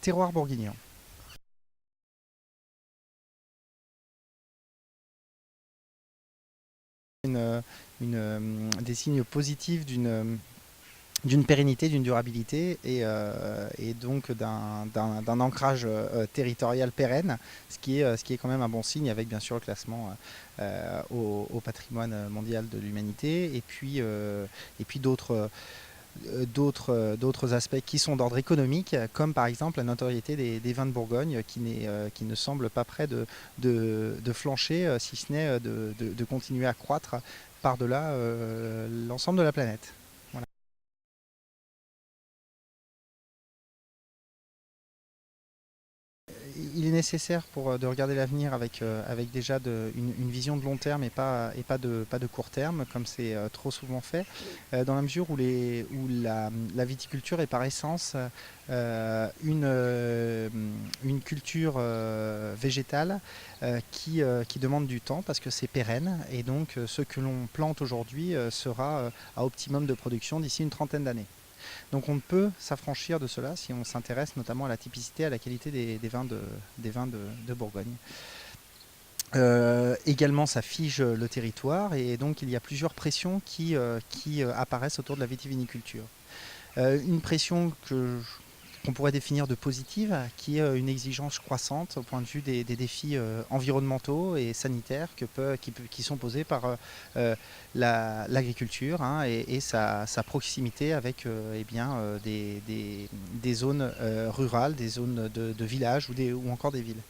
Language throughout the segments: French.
terroir bourguignon. Des signes positifs d'une pérennité, d'une durabilité et donc d'un ancrage territorial pérenne, ce qui est quand même un bon signe, avec bien sûr le classement au patrimoine mondial de l'humanité, et puis d'autres aspects qui sont d'ordre économique, comme par exemple la notoriété des vins de Bourgogne, qui ne semble pas près de flancher, si ce n'est de continuer à croître par-delà l'ensemble de la planète. Voilà. Il est nécessaire de regarder l'avenir avec déjà une vision de long terme pas de court terme, comme c'est trop souvent fait, dans la mesure où la viticulture est par essence une culture végétale qui demande du temps parce que c'est pérenne, et donc ce que l'on plante aujourd'hui sera à optimum de production d'ici une trentaine d'années. Donc on ne peut s'affranchir de cela si on s'intéresse notamment à la typicité, à la qualité des vins de Bourgogne. Également, ça fige le territoire, et donc il y a plusieurs pressions qui apparaissent autour de la vitiviniculture. Une pression qu'on pourrait définir de positive, qui est une exigence croissante au point de vue des défis environnementaux et sanitaires qui sont posés par l'agriculture, hein, et sa proximité avec des zones rurales, des zones de villages ou encore des villes.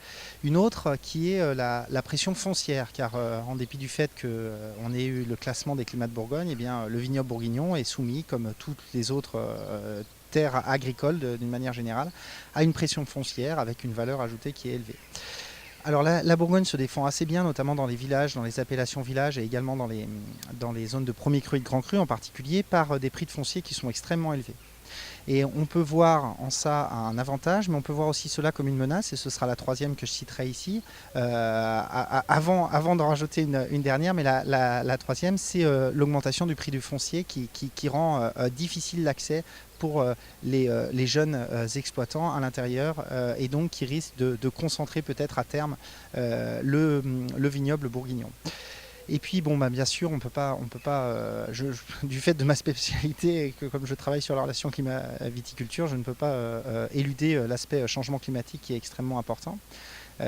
Une autre qui est la pression foncière, car en dépit du fait qu'on ait eu le classement des climats de Bourgogne, eh bien, le vignoble bourguignon est soumis, comme toutes les autres terres agricoles d'une manière générale, à une pression foncière avec une valeur ajoutée qui est élevée. Alors la Bourgogne se défend assez bien, notamment dans les villages, dans les appellations villages, et également dans les zones de premier cru et de grand cru en particulier, par des prix de foncier qui sont extrêmement élevés. Et on peut voir en ça un avantage, mais on peut voir aussi cela comme une menace, et ce sera la troisième que je citerai ici. Avant d'en rajouter une dernière, mais la troisième, c'est l'augmentation du prix du foncier qui rend difficile l'accès pour les jeunes exploitants à l'intérieur, et donc qui risque de concentrer peut-être à terme le vignoble bourguignon. Et puis, bon, bah, bien sûr, on peut pas, du fait de ma spécialité, et que comme je travaille sur la relation climat-viticulture, je ne peux pas éluder l'aspect changement climatique, qui est extrêmement important.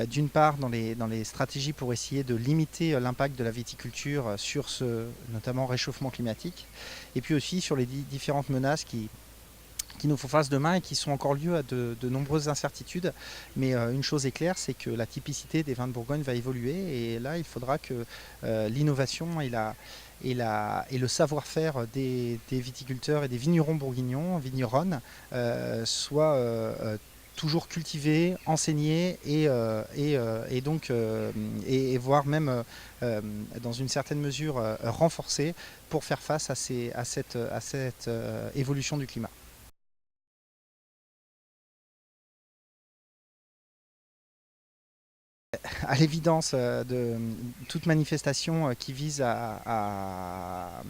D'une part, dans les stratégies pour essayer de limiter l'impact de la viticulture sur ce, notamment, réchauffement climatique, et puis aussi sur les différentes menaces qui nous font face demain et qui sont encore lieu à de nombreuses incertitudes. Mais une chose est claire, c'est que la typicité des vins de Bourgogne va évoluer, et là il faudra que l'innovation et le savoir-faire des viticulteurs et des vignerons bourguignons, vigneronnes, soient toujours cultivés, enseignés et voire même dans une certaine mesure renforcés, pour faire face à cette évolution du climat. À l'évidence, de toute manifestation qui vise à-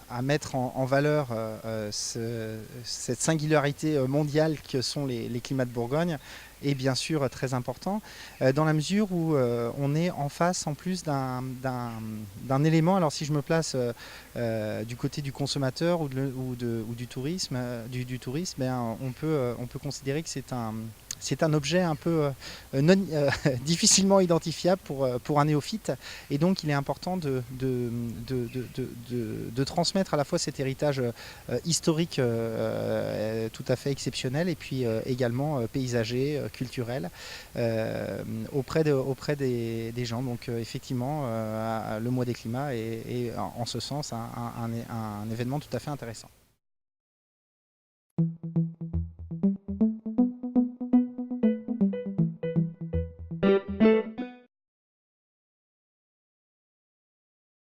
à mettre en valeur cette singularité mondiale que sont les climats de Bourgogne est bien sûr très important, dans la mesure où on est en face en plus d'un élément. Alors si je me place du côté du consommateur ou du tourisme, ben, on peut considérer que c'est un objet un peu difficilement identifiable pour un néophyte, et donc il est important de transmettre à la fois cet héritage historique tout à fait exceptionnel, et puis également paysager, culturel, auprès des gens. Donc effectivement, le mois des climats est en ce sens un événement tout à fait intéressant.